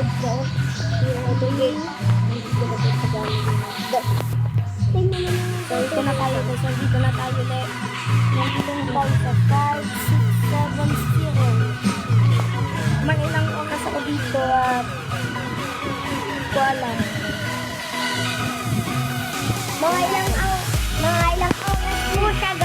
So, ito na tayo guys. Nandito na tayo ulit. Nandito na tayo sa 5670. Ilang oras ako dito at ko alam. Mga ilang oras po siya